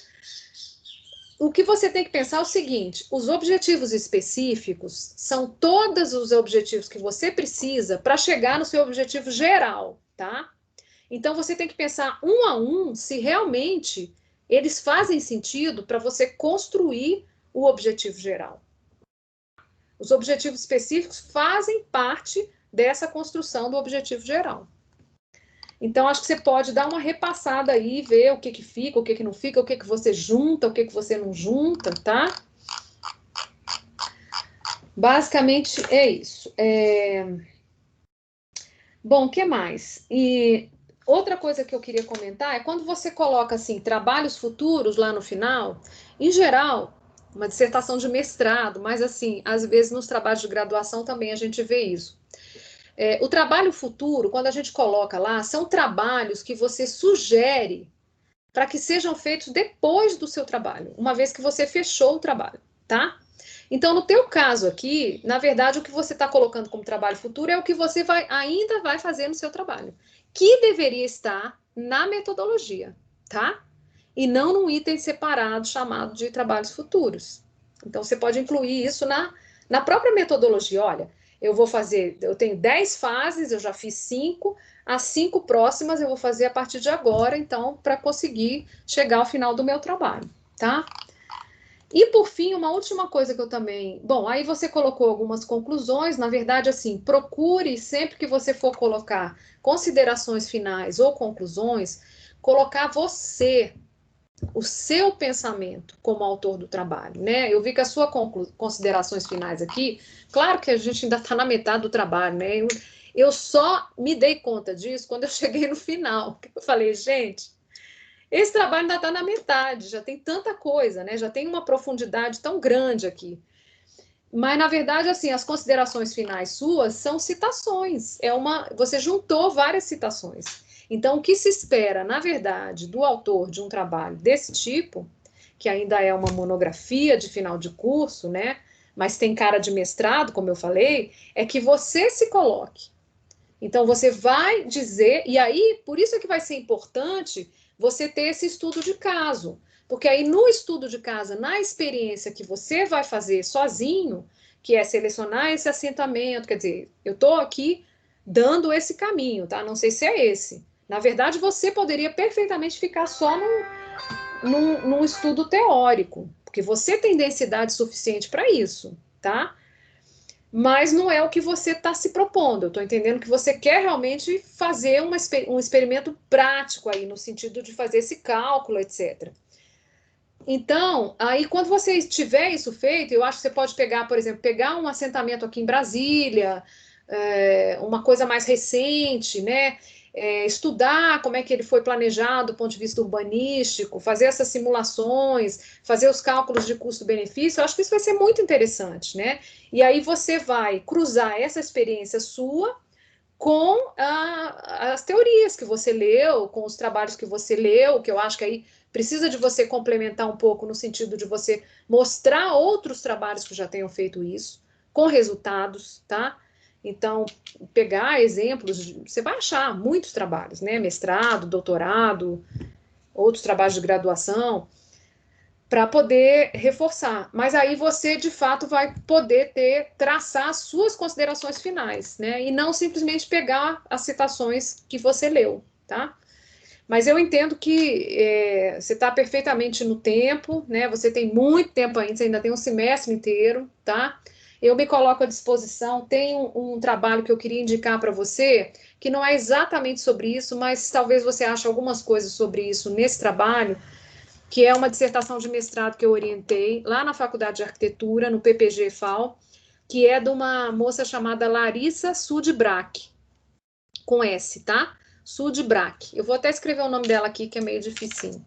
Speaker 3: O que você tem que pensar é o seguinte, os objetivos específicos são todos os objetivos que você precisa para chegar no seu objetivo geral, tá? Então, você tem que pensar um a um se realmente eles fazem sentido para você construir o objetivo geral. Os objetivos específicos fazem parte dessa construção do objetivo geral. Então, acho que você pode dar uma repassada aí, ver o que fica, o que não fica, o que você junta, o que você não junta, tá? Basicamente, é isso. Bom, o que mais? E outra coisa que eu queria comentar é quando você coloca, assim, trabalhos futuros lá no final, em geral, uma dissertação de mestrado, mas, assim, às vezes nos trabalhos de graduação também a gente vê isso. O trabalho futuro, quando a gente coloca lá, são trabalhos que você sugere para que sejam feitos depois do seu trabalho, uma vez que você fechou o trabalho, tá? Então, no teu caso aqui, na verdade, o que você está colocando como trabalho futuro é o que você ainda vai fazer no seu trabalho, que deveria estar na metodologia, tá? E não num item separado chamado de trabalhos futuros. Então, você pode incluir isso na própria metodologia. Olha, eu tenho 10 fases, eu já fiz 5, as 5 próximas eu vou fazer a partir de agora, então, para conseguir chegar ao final do meu trabalho, tá? E, por fim, uma última coisa que eu também... Bom, aí você colocou algumas conclusões, na verdade, assim, procure, sempre que você for colocar considerações finais ou conclusões, colocar você, o seu pensamento como autor do trabalho, né? Eu vi que as suas considerações finais aqui, claro que a gente ainda está na metade do trabalho, né? Eu só me dei conta disso quando eu cheguei no final. Eu falei, gente, esse trabalho ainda está na metade, já tem tanta coisa, né? Já tem uma profundidade tão grande aqui. Mas, na verdade, assim, as considerações finais suas são citações. Você juntou várias citações. Então, o que se espera, na verdade, do autor de um trabalho desse tipo, que ainda é uma monografia de final de curso, né? Mas tem cara de mestrado, como eu falei, é que você se coloque. Então, você vai dizer, e aí, por isso é que vai ser importante você ter esse estudo de caso. Porque aí, no estudo de caso, na experiência que você vai fazer sozinho, que é selecionar esse assentamento, quer dizer, eu estou aqui dando esse caminho, tá? Não sei se é esse. Na verdade, você poderia perfeitamente ficar só num estudo teórico, porque você tem densidade suficiente para isso, tá? Mas não é o que você está se propondo. Eu estou entendendo que você quer realmente fazer um experimento prático aí, no sentido de fazer esse cálculo, etc. Então, aí quando você tiver isso feito, eu acho que você pode pegar, por exemplo, pegar um assentamento aqui em Brasília, uma coisa mais recente, né? Estudar como é que ele foi planejado do ponto de vista urbanístico, fazer essas simulações, fazer os cálculos de custo-benefício, eu acho que isso vai ser muito interessante, né? E aí você vai cruzar essa experiência sua com as teorias que você leu, com os trabalhos que você leu, que eu acho que aí precisa de você complementar um pouco no sentido de você mostrar outros trabalhos que já tenham feito isso, com resultados, tá? Então, pegar exemplos, você vai achar muitos trabalhos, né? Mestrado, doutorado, outros trabalhos de graduação, para poder reforçar. Mas aí você, de fato, vai poder traçar as suas considerações finais, né? E não simplesmente pegar as citações que você leu, tá? Mas eu entendo que você está perfeitamente no tempo, né? Você tem muito tempo ainda, você ainda tem um semestre inteiro, tá? Eu me coloco à disposição. Tem um trabalho que eu queria indicar para você, que não é exatamente sobre isso, mas talvez você ache algumas coisas sobre isso nesse trabalho, que é uma dissertação de mestrado que eu orientei lá na Faculdade de Arquitetura, no PPG-FAL, que é de uma moça chamada Larissa Sudbrack, com S, tá? Sudbrack. Eu vou até escrever o nome dela aqui, que é meio dificinho.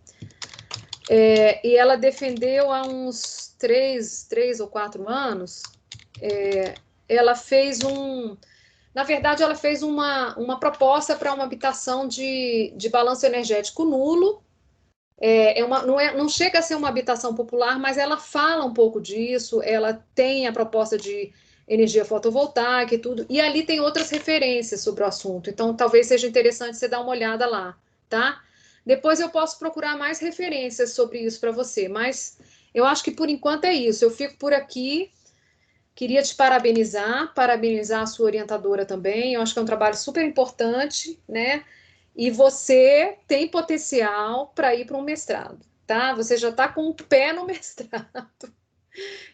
Speaker 3: E ela defendeu há uns 3 ou 4 anos, ela fez na verdade, ela fez uma proposta para uma habitação de balanço energético nulo. Não chega a ser uma habitação popular, mas ela fala um pouco disso, ela tem a proposta de energia fotovoltaica e tudo, e ali tem outras referências sobre o assunto, então talvez seja interessante você dar uma olhada lá, tá? Depois eu posso procurar mais referências sobre isso para você, mas eu acho que por enquanto é isso, eu fico por aqui, queria te parabenizar a sua orientadora também, eu acho que é um trabalho super importante, né? E você tem potencial para ir para um mestrado, tá? Você já está com o pé no mestrado.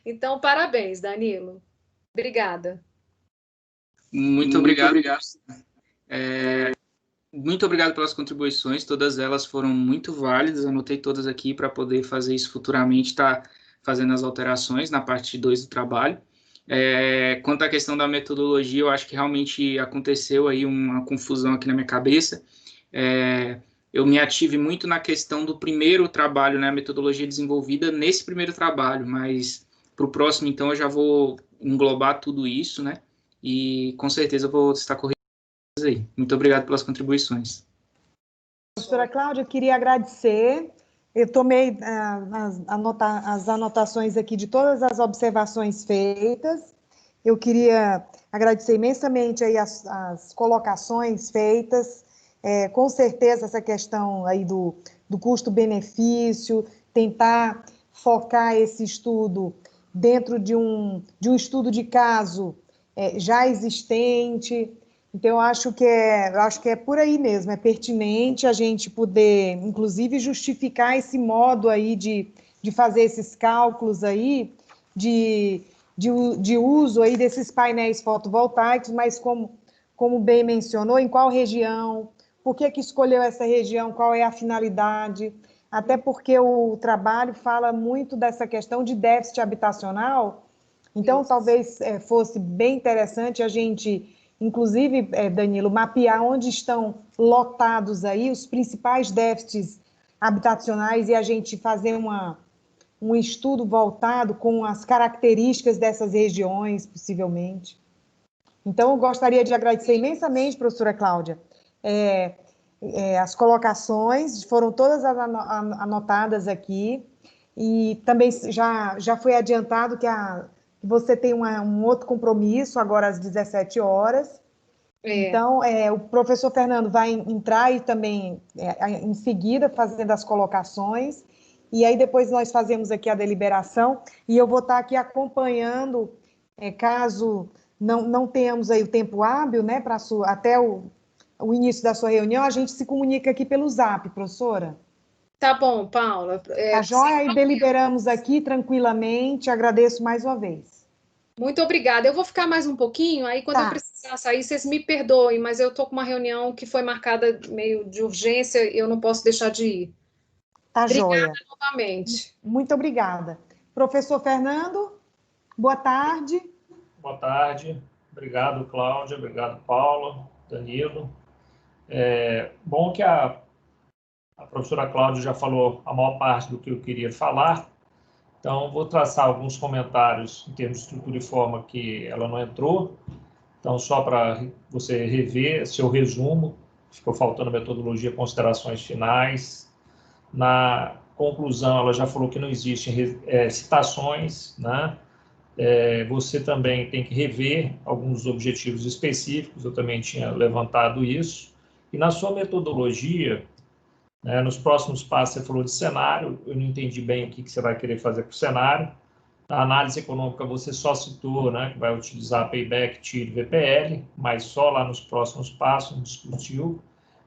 Speaker 3: Então, parabéns, Danilo. Obrigada.
Speaker 1: Muito obrigado. Muito obrigado pelas contribuições, todas elas foram muito válidas, anotei todas aqui para poder fazer isso futuramente, estar fazendo as alterações na parte 2 do trabalho. Quanto à questão da metodologia, eu acho que realmente aconteceu aí uma confusão aqui na minha cabeça. Eu me ative muito na questão do primeiro trabalho, né, a metodologia desenvolvida nesse primeiro trabalho, mas para o próximo, então, eu já vou englobar tudo isso, né, e com certeza eu vou estar corrigindo aí. Muito obrigado pelas contribuições.
Speaker 2: Professora Cláudia, eu queria agradecer. Eu tomei as anotações aqui de todas as observações feitas. Eu queria agradecer imensamente aí as colocações feitas. Com certeza, essa questão aí do custo-benefício, tentar focar esse estudo dentro de um estudo de caso já existente. Então, eu acho que é por aí mesmo, é pertinente a gente poder, inclusive, justificar esse modo aí de fazer esses cálculos aí de uso aí desses painéis fotovoltaicos, mas como bem mencionou, em qual região, por que escolheu essa região, qual é a finalidade, até porque o trabalho fala muito dessa questão de déficit habitacional. Então, talvez fosse bem interessante a gente, inclusive, Danilo, mapear onde estão lotados aí os principais déficits habitacionais e a gente fazer um estudo voltado com as características dessas regiões, possivelmente. Então, eu gostaria de agradecer imensamente, professora Cláudia, as colocações, foram todas anotadas aqui, e também já foi adiantado que você tem um outro compromisso agora às 17 horas. Então, o professor Fernando vai entrar e também, em seguida, fazendo as colocações, e aí depois nós fazemos aqui a deliberação, e eu vou estar aqui acompanhando, caso não tenhamos aí o tempo hábil, né, até o início da sua reunião, a gente se comunica aqui pelo Zap, professora.
Speaker 3: Tá bom, Paula.
Speaker 2: Tá joia? E deliberamos aqui tranquilamente, agradeço mais uma vez.
Speaker 3: Muito obrigada. Eu vou ficar mais um pouquinho, aí quando eu precisar sair, vocês me perdoem, mas eu estou com uma reunião que foi marcada meio de urgência, eu não posso deixar de ir.
Speaker 2: Tá
Speaker 3: obrigada
Speaker 2: joia.
Speaker 3: Novamente.
Speaker 2: Muito obrigada. Professor Fernando, boa tarde.
Speaker 4: Boa tarde. Obrigado, Cláudia. Obrigado, Paula, Danilo. Bom que a professora Cláudia já falou a maior parte do que eu queria falar. Então, vou traçar alguns comentários em termos de estrutura e forma que ela não entrou. Então, só para você rever seu resumo, ficou faltando metodologia, considerações finais. Na conclusão, ela já falou que não existem citações, né? Você também tem que rever alguns objetivos específicos, eu também tinha levantado isso. E na sua metodologia, nos próximos passos, você falou de cenário, eu não entendi bem o que você vai querer fazer com o cenário. A análise econômica você só citou, que vai utilizar payback, TIR e VPL, mas só lá nos próximos passos, não discutiu.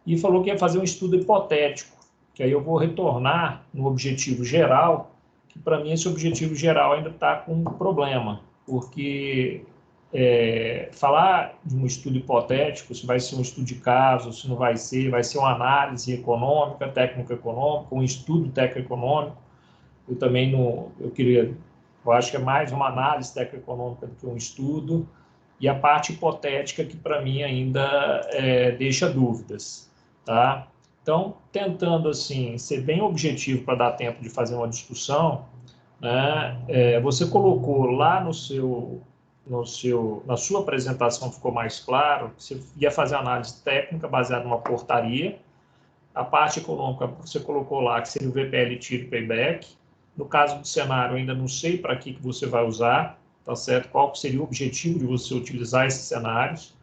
Speaker 4: E falou que ia fazer um estudo hipotético, que aí eu vou retornar no objetivo geral, que para mim esse objetivo geral ainda está com um problema, porque falar de um estudo hipotético, se vai ser um estudo de caso, se não vai ser uma análise econômica, técnico-econômica, um estudo técnico-econômico. Eu também não, eu acho que é mais uma análise técnico-econômica do que um estudo, e a parte hipotética que para mim ainda deixa dúvidas, tá? Então, tentando assim ser bem objetivo para dar tempo de fazer uma discussão, você colocou lá na sua apresentação, ficou mais claro que você ia fazer análise técnica baseada numa portaria. A parte econômica você colocou lá que seria o VPL, TIR e payback. No caso do cenário, ainda não sei para que você vai usar, tá certo? Qual seria o objetivo de você utilizar esses cenários?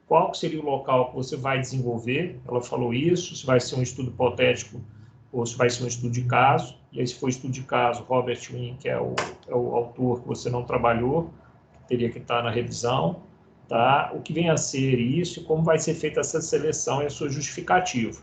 Speaker 4: Qual seria o local que você vai desenvolver? Ela falou isso, se vai ser um estudo hipotético ou se vai ser um estudo de caso. E aí, se for estudo de caso, Robert Wynne, que é o autor que você não trabalhou, teria que estar na revisão, tá? O que vem a ser isso e como vai ser feita essa seleção e a sua justificativa,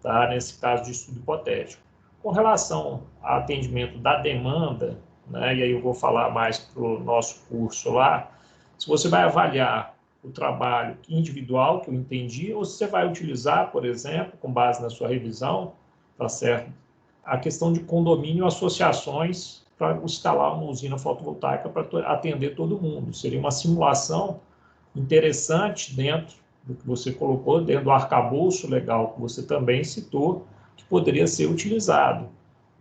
Speaker 4: tá? Nesse caso de estudo hipotético. Com relação ao atendimento da demanda, e aí eu vou falar mais para o nosso curso lá, se você vai avaliar o trabalho individual, que eu entendi, ou se você vai utilizar, por exemplo, com base na sua revisão, tá certo? A questão de condomínio, associações para instalar uma usina fotovoltaica para atender todo mundo. Seria uma simulação interessante dentro do que você colocou, dentro do arcabouço legal que você também citou, que poderia ser utilizado.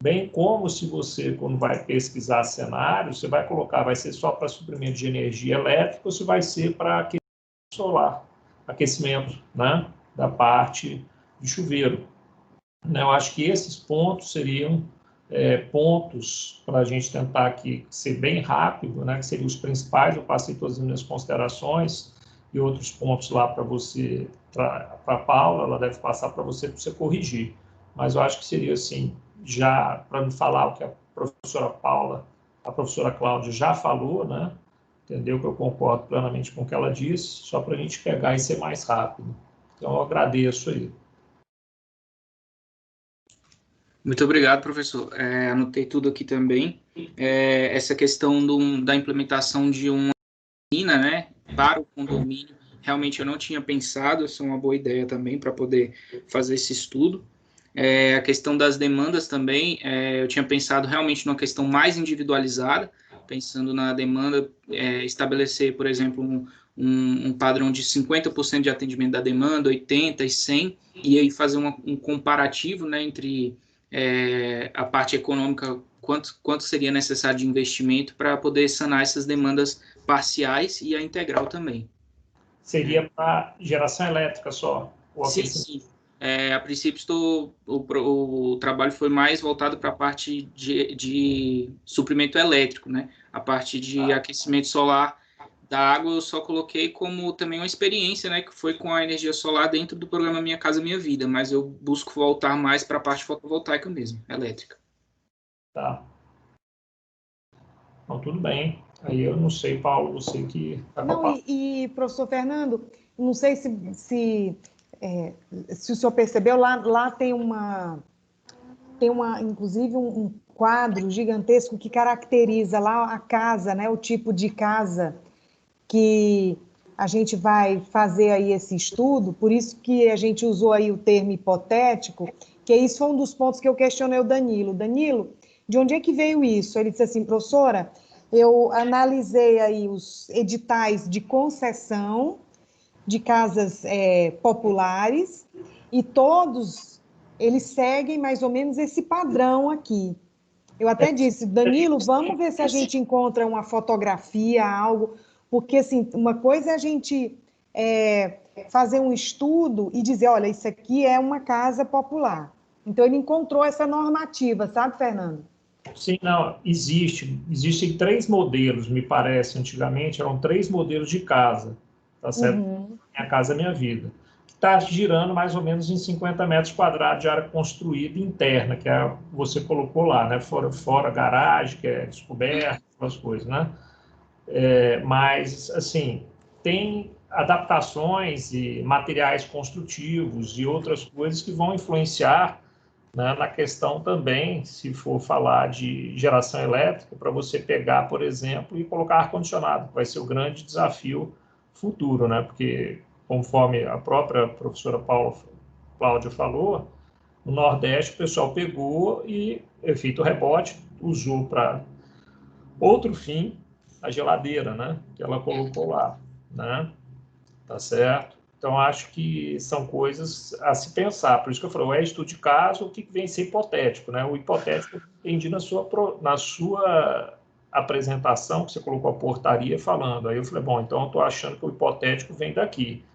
Speaker 4: Bem como se você, quando vai pesquisar cenários, você vai colocar, vai ser só para suprimento de energia elétrica ou se vai ser para aquecimento solar, aquecimento da parte de chuveiro. Eu acho que esses pontos seriam pontos para a gente tentar aqui ser bem rápido, que seriam os principais. Eu passei todas as minhas considerações e outros pontos lá para você, para a Paula, ela deve passar para você corrigir. Mas eu acho que seria assim, já para me falar o que a professora Paula, a professora Cláudia já falou, entendeu? Que eu concordo plenamente com o que ela disse, só para a gente pegar e ser mais rápido. Então, eu agradeço aí.
Speaker 1: Muito obrigado, professor. Anotei tudo aqui também. Essa questão da implementação de uma piscina, né, para o condomínio, realmente eu não tinha pensado, isso é uma boa ideia também para poder fazer esse estudo. A questão das demandas também, eu tinha pensado realmente numa questão mais individualizada, pensando na demanda, estabelecer, por exemplo, um padrão de 50% de atendimento da demanda, 80% e 100%, e aí fazer um comparativo, né, entre a parte econômica, quanto seria necessário de investimento para poder sanar essas demandas parciais e a integral também.
Speaker 4: Seria para geração elétrica só?
Speaker 1: Sim, sim. A princípio, o trabalho foi mais voltado para a parte de suprimento elétrico, né? A parte de aquecimento solar da água eu só coloquei como também uma experiência, né? Que foi com a energia solar dentro do programa Minha Casa Minha Vida, mas eu busco voltar mais para a parte fotovoltaica mesmo, elétrica.
Speaker 4: Tá. Então, tudo bem. Aí eu não sei, Paulo, você que...
Speaker 2: Não, professor Fernando, não sei se o senhor percebeu, lá tem inclusive um quadro gigantesco que caracteriza lá a casa, né, o tipo de casa que a gente vai fazer aí esse estudo, por isso que a gente usou aí o termo hipotético, que isso foi um dos pontos que eu questionei o Danilo. Danilo, de onde é que veio isso? Ele disse assim, professora, eu analisei aí os editais de concessão de casas populares e todos eles seguem mais ou menos esse padrão aqui. Eu até disse, Danilo, vamos ver se a gente encontra uma fotografia, algo, porque assim, uma coisa é a gente fazer um estudo e dizer, olha, isso aqui é uma casa popular. Então ele encontrou essa normativa, sabe, Fernando?
Speaker 4: Sim, não, existem 3 modelos, me parece, antigamente eram 3 modelos de casa, tá certo? Minha Casa Minha Vida, que está girando mais ou menos em 50 metros quadrados de área construída interna, que você colocou lá, né? Fora garagem, que é descoberta, aquelas coisas, né? Mas, assim, tem adaptações e materiais construtivos e outras coisas que vão influenciar, né, na questão também, se for falar de geração elétrica, para você pegar, por exemplo, e colocar ar-condicionado, que vai ser o grande desafio futuro, né? Porque, conforme a própria professora Cláudia falou, no Nordeste o pessoal pegou e, efeito rebote, usou para outro fim a geladeira, né? Que ela colocou lá, né? Tá certo? Então, acho que são coisas a se pensar. Por isso que eu falei, estudo de caso, o que vem a ser hipotético, né? O hipotético eu entendi na sua apresentação, que você colocou a portaria falando. Aí eu falei, bom, então eu estou achando que o hipotético vem daqui.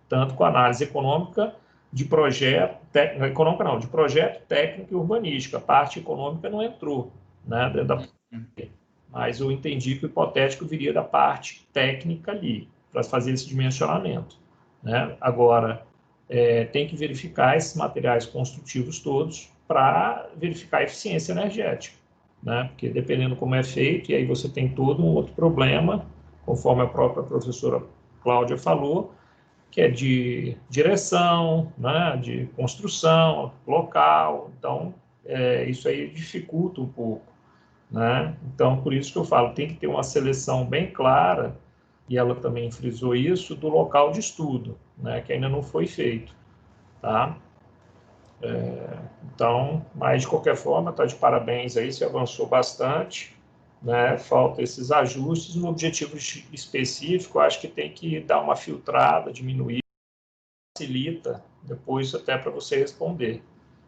Speaker 4: Tanto com a análise econômica de projeto, econômica não, de projeto técnico e urbanístico. A parte econômica não entrou, né? Mas eu entendi que o hipotético viria da parte técnica ali, para fazer esse dimensionamento, né? Agora, tem que verificar esses materiais construtivos todos para verificar a eficiência energética, né? Porque dependendo como é feito, e aí você tem todo um outro problema, conforme a própria professora Cláudia falou, que é de direção, né? De construção local. Então, isso aí dificulta um pouco, né? Então, por isso que eu falo, tem que ter uma seleção bem clara, e ela também frisou isso, do local de estudo, né? Que ainda não foi feito, tá? Então, mas de qualquer forma, está de parabéns aí, se avançou bastante, né? Falta esses ajustes no objetivo específico, acho que tem que dar uma filtrada, diminuir, facilita depois até para você responder,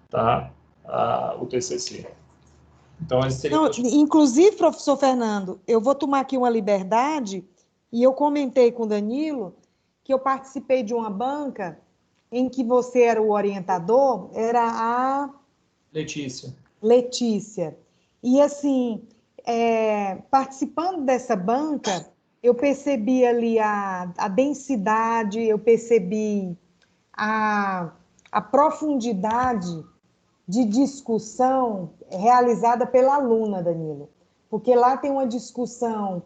Speaker 4: tá? O TCC. Então,
Speaker 2: Não, inclusive, professor Fernando, eu vou tomar aqui uma liberdade, e eu comentei com o Danilo que eu participei de uma banca em que você era o orientador, era a Letícia. E, assim, participando dessa banca, eu percebi ali a densidade, eu percebi a profundidade de discussão realizada pela aluna, Danilo. Porque lá tem uma discussão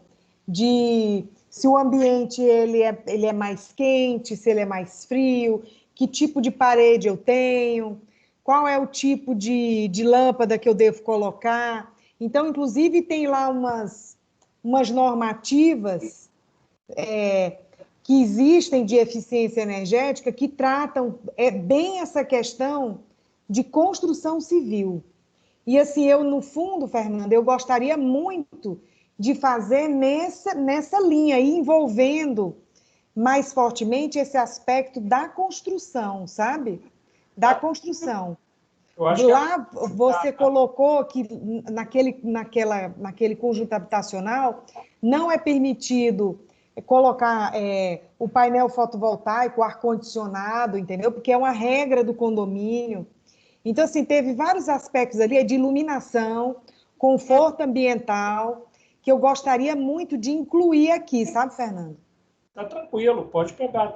Speaker 2: de se o ambiente ele é mais quente, se ele é mais frio, que tipo de parede eu tenho, qual é o tipo de lâmpada que eu devo colocar. Então, inclusive, tem lá umas normativas que existem de eficiência energética que tratam bem essa questão de construção civil. E assim, eu, no fundo, Fernanda, eu gostaria muito de fazer nessa linha, aí, envolvendo mais fortemente esse aspecto da construção, sabe? Da construção.
Speaker 4: Eu acho
Speaker 2: Lá você colocou que naquele conjunto habitacional não é permitido colocar o painel fotovoltaico, o ar-condicionado, entendeu? Porque é uma regra do condomínio. Então, assim, teve vários aspectos ali de iluminação, conforto ambiental, que eu gostaria muito de incluir aqui, sabe, Fernando?
Speaker 4: Tá tranquilo, pode pegar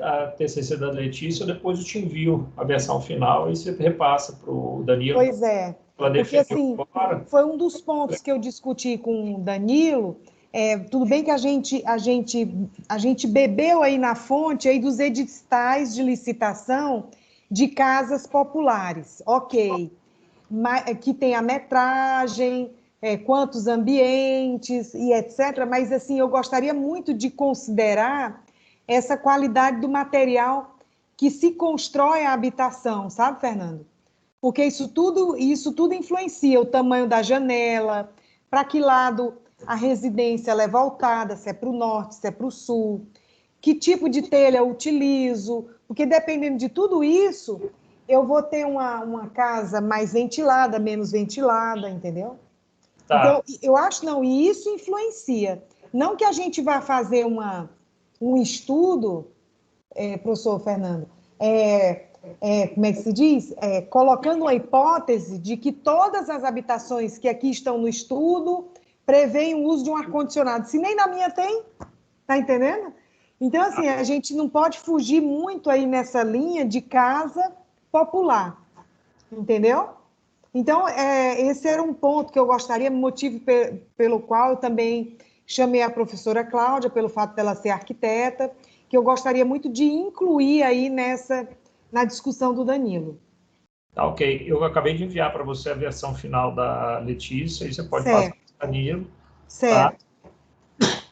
Speaker 4: a TCC da Letícia, depois eu te envio a versão final e você repassa para o Danilo.
Speaker 2: Pois é, porque assim, foi um dos pontos que eu discuti com o Danilo. Tudo bem que a gente bebeu aí na fonte aí dos editais de licitação de casas populares, ok, que tem a metragem, quantos ambientes e etc. Mas assim, eu gostaria muito de considerar essa qualidade do material que se constrói a habitação, sabe, Fernando? Porque isso tudo influencia o tamanho da janela, para que lado a residência ela é voltada, se é para o norte, se é para o sul, que tipo de telha eu utilizo, porque dependendo de tudo isso, eu vou ter uma casa mais ventilada, menos ventilada, entendeu?
Speaker 4: Tá.
Speaker 2: Então, eu acho, não, e isso influencia. Não que a gente vá fazer um estudo, professor Fernando, como é que se diz? Colocando uma hipótese de que todas as habitações que aqui estão no estudo prevêem o uso de um ar-condicionado. Se nem na minha tem, tá entendendo? Então, assim, a gente não pode fugir muito aí nessa linha de casa popular, entendeu? Então, esse era um ponto que eu gostaria, motivo pelo qual eu também chamei a professora Cláudia, pelo fato dela ser arquiteta, que eu gostaria muito de incluir aí na discussão do Danilo.
Speaker 4: Tá, ok. Eu acabei de enviar para você a versão final da Letícia, e você pode passar para o Danilo.
Speaker 2: Certo.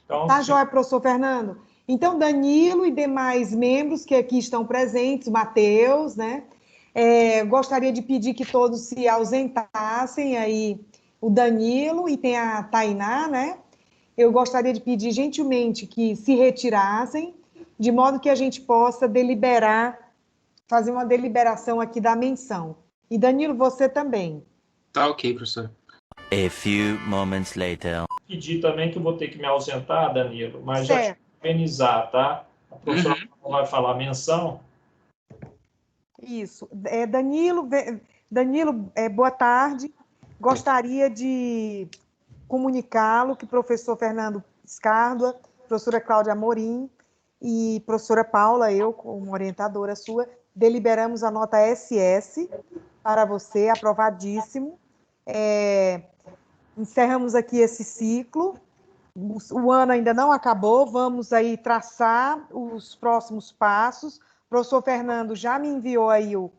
Speaker 4: Então,
Speaker 2: tá joia, professor Fernando. Então, Danilo e demais membros que aqui estão presentes, Matheus, né? Gostaria de pedir que todos se ausentassem aí, o Danilo e tem a Tainá, né? Eu gostaria de pedir gentilmente que se retirassem, de modo que a gente possa fazer uma deliberação aqui da menção. E Danilo, você também.
Speaker 1: Tá ok, professor.
Speaker 5: A few moments later.
Speaker 4: Pedir também que eu vou ter que me ausentar, Danilo, mas já te organizar, tá? A professora vai falar menção.
Speaker 2: Isso. Danilo, boa tarde. Gostaria de comunicá-lo que o professor Fernando Escárdua, professora Cláudia Amorim e professora Paula, eu, como orientadora sua, deliberamos a nota SS para você, aprovadíssimo. Encerramos aqui esse ciclo. O ano ainda não acabou, vamos aí traçar os próximos passos. O professor Fernando já me enviou aí o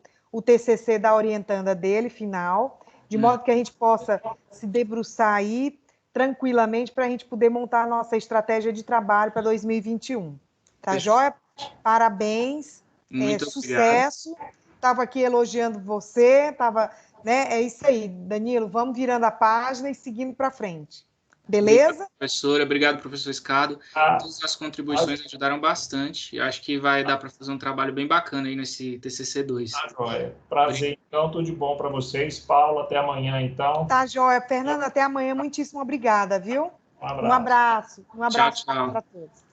Speaker 2: TCC da orientanda dele, final, de modo que a gente possa se debruçar aí tranquilamente para a gente poder montar a nossa estratégia de trabalho para 2021. Tá joia? Parabéns, sucesso. Estava aqui elogiando você, né? É isso aí, Danilo, vamos virando a página e seguindo para frente. Beleza?
Speaker 1: Obrigado, professora. Obrigado, professor Escado. Todas as contribuições ajudaram bastante. Eu acho que vai dar para fazer um trabalho bem bacana aí nesse TCC2.
Speaker 4: Tá joia. Prazer, então, tudo de bom para vocês. Paulo, até amanhã, então.
Speaker 2: Tá joia. Fernando, até amanhã. Muitíssimo obrigada, viu? Um abraço. Um abraço
Speaker 1: Tchau, tchau.
Speaker 2: para todos.